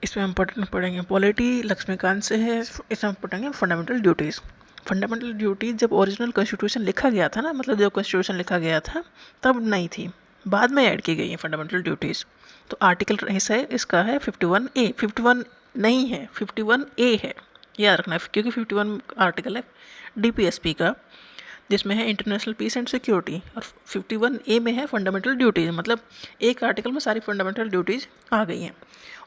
इसमें हम पढ़ेंगे पॉलिटी लक्ष्मीकांत से है। इसमें हम पढ़ेंगे फंडामेंटल ड्यूटीज़। फंडामेंटल ड्यूटी जब ओरिजिनल कॉन्स्टिट्यूशन लिखा गया था ना, मतलब जब कॉन्स्टिट्यूशन लिखा गया था तब नहीं थी, बाद में ऐड की गई है फंडामेंटल ड्यूटीज़। तो आर्टिकल ऐसा है, इसका है 51A। 51 नहीं है, 51A है, याद रखना, क्योंकि 51 आर्टिकल है DPSP का, जिसमें है इंटरनेशनल पीस एंड सिक्योरिटी, और 51A में है फंडामेंटल ड्यूटीज़। मतलब एक आर्टिकल में सारी फंडामेंटल ड्यूटीज़ आ गई हैं।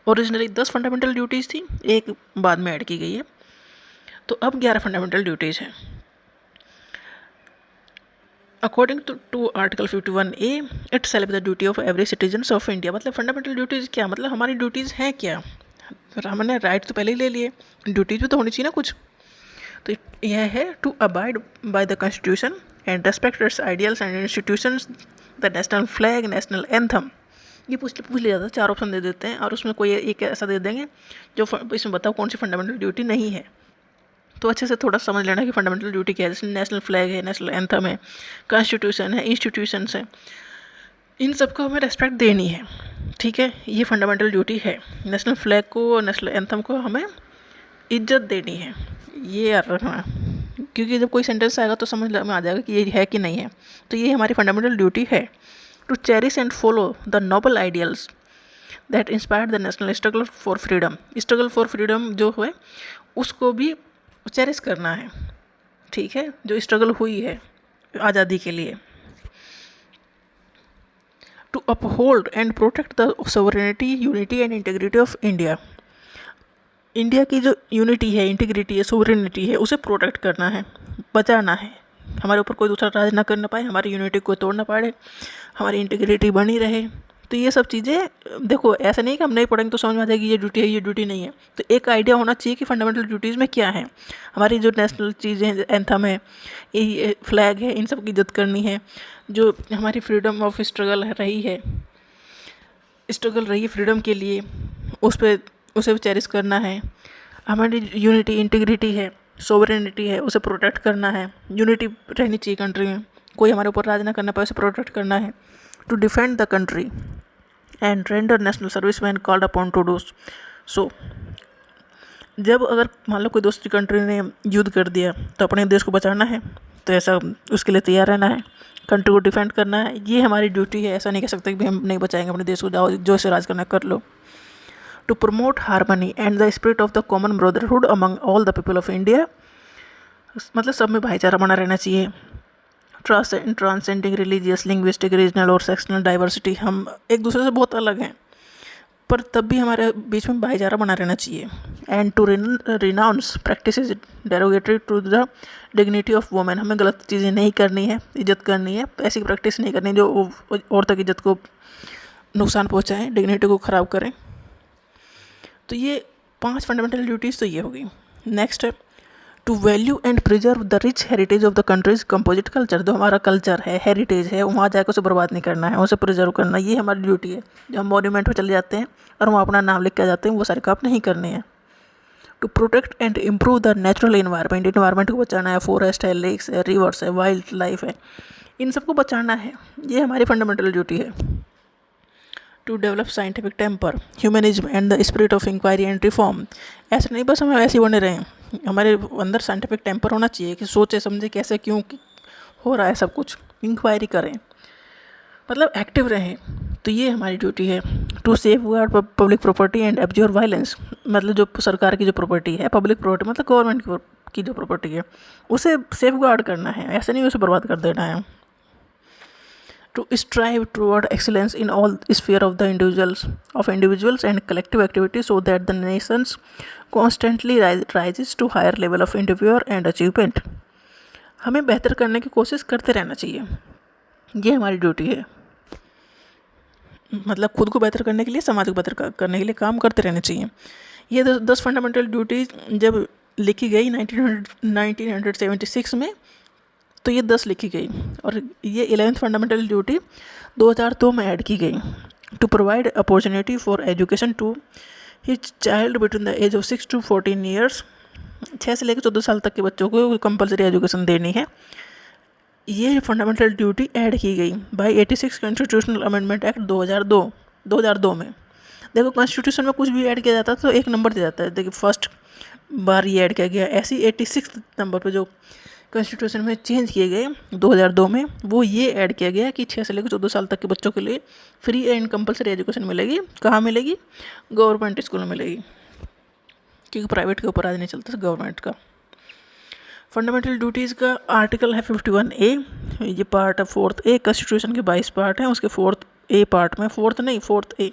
ओरिजिनली 10 फंडामेंटल ड्यूटीज़ थी, एक बाद में ऐड की गई है, तो अब 11 फंडामेंटल ड्यूटीज़ हैं। According to article 51A it shall the duty of every citizen of India. मतलब फंडामेंटल ड्यूटीज़ क्या, मतलब हमारी ड्यूटीज़ हैं क्या, हमने राइट तो पहले ही ले लिए, ड्यूटीज़ भी तो होनी चाहिए ना कुछ। तो यह है to abide by the constitution and respect its ideals and institutions, the national flag, national anthem. ये पूछ लिया जाता है, 4 ऑप्शन दे देते हैं और उसमें कोई एक ऐसा दे देंगे जो इसमें बताओ कौन सी फंडामेंटल ड्यूटी नहीं है। तो अच्छे से थोड़ा समझ लेना कि फंडामेंटल ड्यूटी क्या है। जैसे नेशनल फ्लैग है, नेशनल एंथम है, कॉन्स्टिट्यूशन है, इंस्टीट्यूशंस है, इन सबको हमें रेस्पेक्ट देनी है। ठीक है, ये फंडामेंटल ड्यूटी है। नेशनल फ्लैग को, नेशनल एंथम को हमें इज्जत देनी है, ये याद रखना, क्योंकि जब कोई सेंटेंस आएगा तो समझ में आ जाएगा कि ये है कि नहीं है। तो ये हमारी फंडामेंटल ड्यूटी है। To cherish and follow the noble ideals that inspire the national struggle for freedom. Struggle for freedom जो है उसको भी चेरिश करना है, ठीक है, जो स्ट्रगल हुई है आज़ादी के लिए। To uphold and protect the sovereignty, unity and integrity of India. India की जो यूनिटी है, इंटीग्रिटी है, सोवरेनिटी है, उसे प्रोटेक्ट करना है, बचाना है। हमारे ऊपर कोई दूसरा राज ना करना पाए, हमारी यूनिटी को तोड़ ना पाए, हमारी इंटीग्रिटी बनी रहे। तो ये सब चीज़ें देखो, ऐसा नहीं कि हम नहीं पढ़ेंगे तो समझ में आ जाएगी ये ड्यूटी है, ये ड्यूटी नहीं है। तो एक आइडिया होना चाहिए कि फंडामेंटल ड्यूटीज़ में क्या है। हमारी जो नेशनल चीज़ें, एंथम है, ये फ्लैग है, इन सब की इज्जत करनी है। जो हमारी फ्रीडम ऑफ स्ट्रगल रही है, स्ट्रगल रही है फ्रीडम के लिए, उस पर उसे चेरिश करना है। हमारी यूनिटी, इंटीग्रिटी है, सोवरेनिटी है, उसे प्रोटेक्ट करना है। यूनिटी रहनी चाहिए कंट्री में, कोई हमारे ऊपर राज ना करना पाए, उसे प्रोटेक्ट करना है। To defend the country and render national service when called upon to do so. जब अगर मान लो कोई दूसरी कंट्री ने युद्ध कर दिया तो अपने देश को बचाना है, तो ऐसा उसके लिए तैयार रहना है, कंट्री को डिफेंड करना है, ये हमारी ड्यूटी है। ऐसा नहीं कह सकते कि भाई हम नहीं बचाएंगे अपने देश को, जाओ जो से राज करना कर लो। To promote harmony and the spirit of the common brotherhood among all the people of India. मतलब सब में भाईचारा बना रहना चाहिए। ट्रांसेंडिंग रिलीजियस, लिंग्विस्टिक, रीजनल और सेक्शनल डाइवर्सिटी। हम एक दूसरे से बहुत अलग हैं, पर तब भी हमारे बीच में भाईचारा बना रहना चाहिए। And to renounce practice derogatory to the dignity of women. हमें गलत चीज़ें नहीं करनी है, इज्जत करनी है, ऐसी प्रैक्टिस नहीं करनी जो औरतों की इज्जत को नुकसान पहुँचाएँ, डिग्निटी को ख़राब करें। तो ये 5 फंडामेंटल ड्यूटीज़ तो ये होगी। नेक्स्ट है to value and preserve the rich heritage of the country's composite culture. जो हमारा कल्चर है, हेरिटेज है, वहाँ जाकर उसे बर्बाद नहीं करना है, उसे प्रिजर्व करना, ये हमारी ड्यूटी है। जब हम मॉन्यूमेंट पर चले जाते हैं और वहाँ अपना नाम लिख के आ जाते हैं, वो सारे काम नहीं करने हैं। To protect and improve the natural environment. Environment को बचाना है, फॉरेस्ट है, लेक्स है, रिवर्स है, वाइल्ड लाइफ है, इन सबको बचाना है, ये हमारी फंडामेंटल ड्यूटी है। To develop scientific temper, humanism and the spirit of inquiry and reform. ऐसा नहीं बस हम ऐसे ही बने रहें, हमारे अंदर साइंटिफिक टेम्पर होना चाहिए कि सोचे समझे कैसे क्यों हो रहा है सब कुछ, इंक्वायरी करें, मतलब एक्टिव रहें। तो ये हमारी ड्यूटी है। To safeguard public property and absorb violence. मतलब जो सरकार की जो प्रॉपर्टी है, पब्लिक प्रॉपर्टी मतलब गवर्नमेंट की जो प्रॉपर्टी है, उसे सेफ गार्ड करना है, ऐसे नहीं उसे बर्बाद कर देना है। To strive toward excellence in all sphere of the individuals and collective activities so that the nations constantly rises to higher level of endeavor and achievement। हमें बेहतर करने की कोशिश करते रहना चाहिए, ये हमारी ड्यूटी है। मतलब खुद को बेहतर करने के लिए, समाज को बेहतर करने के लिए काम करते रहना चाहिए। ये 10 फंडामेंटल ड्यूटीज जब लिखी गई 1976 में, तो ये 10 लिखी गई, और ये 11th फंडामेंटल ड्यूटी 2002 में ऐड की गई। To provide opportunity for education to his child between the age of 6 to 14 years. 6 से लेकर 14 साल तक के बच्चों को कंपलसरी एजुकेशन देनी है, ये फंडामेंटल ड्यूटी ऐड की गई बाय 86 कॉन्स्टिट्यूशनल अमेंडमेंट एक्ट 2002 में। देखो कॉन्स्टिट्यूशन में कुछ भी ऐड किया जाता है तो एक नंबर दिया जाता है। देखिए फर्स्ट बार ये ऐड किया गया, ऐसी 86 नंबर पे जो कॉन्स्टिट्यूशन में चेंज किए गए 2002 में, वो ये ऐड किया गया कि 6 से लेकर 14 साल तक के बच्चों के लिए फ्री एंड कंपलसरी एजुकेशन मिलेगी। कहाँ मिलेगी? गवर्नमेंट स्कूल में मिलेगी, क्योंकि प्राइवेट के ऊपर आज नहीं चलता, गवर्नमेंट का। फंडामेंटल ड्यूटीज़ का आर्टिकल है 51A, ये पार्ट है 4th ए, कॉन्स्टिट्यूशन के 22 पार्ट हैं, उसके 4th ए पार्ट में, 4th ए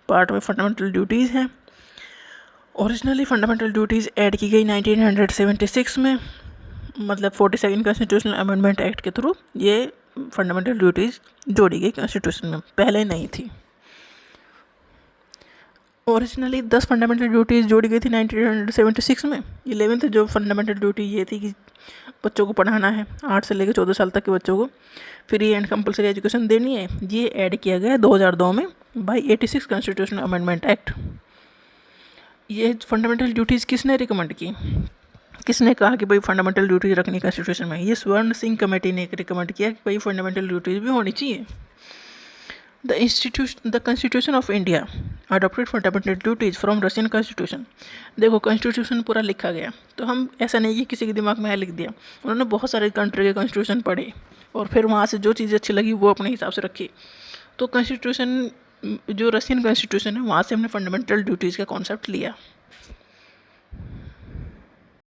पार्ट में फंडामेंटल ड्यूटीज़ हैं। ओरिजिनली फंडामेंटल ड्यूटीज़ ऐड की गई 1976 में, मतलब 42nd कॉन्स्टिट्यूशनल अमेंडमेंट एक्ट के थ्रू ये फंडामेंटल ड्यूटीज़ जोड़ी गई कॉन्स्टिट्यूशन में, पहले नहीं थी। ओरिजिनली 10 फंडामेंटल ड्यूटीज़ जोड़ी गई थी 1976 में। 11th जो फंडामेंटल ड्यूटी ये थी कि बच्चों को पढ़ाना है, 8 से लेकर 14 साल तक के बच्चों को फ्री एंड कंपलसरी एजुकेशन देनी है। ये ऐड किया गया 2002 में बाय 86 कॉन्स्टिट्यूशनल अमेंडमेंट एक्ट। ये फंडामेंटल ड्यूटीज़ किसने रिकमेंड की, किसने कहा कि भाई फंडामेंटल ड्यूटीज़ रखनी कॉन्स्टिट्यूशन में? ये स्वर्ण सिंह कमेटी ने रिकमेंड किया कि भाई फंडामेंटल ड्यूटीज़ भी होनी चाहिए। The constitution of India adopted fundamental duties from Russian constitution. देखो कॉन्स्टिट्यूशन पूरा लिखा गया, तो हम ऐसा नहीं कि किसी के दिमाग में है लिख दिया, उन्होंने बहुत सारे कंट्री के कॉन्स्टिट्यूशन पढ़े और फिर वहाँ से जो चीज़ अच्छी लगी वो अपने हिसाब से रखी। तो कॉन्स्टिट्यूशन जो रशियन कॉन्स्टिट्यूशन है, वहाँ से हमने फंडामेंटल ड्यूटीज़ का कॉन्सेप्ट लिया।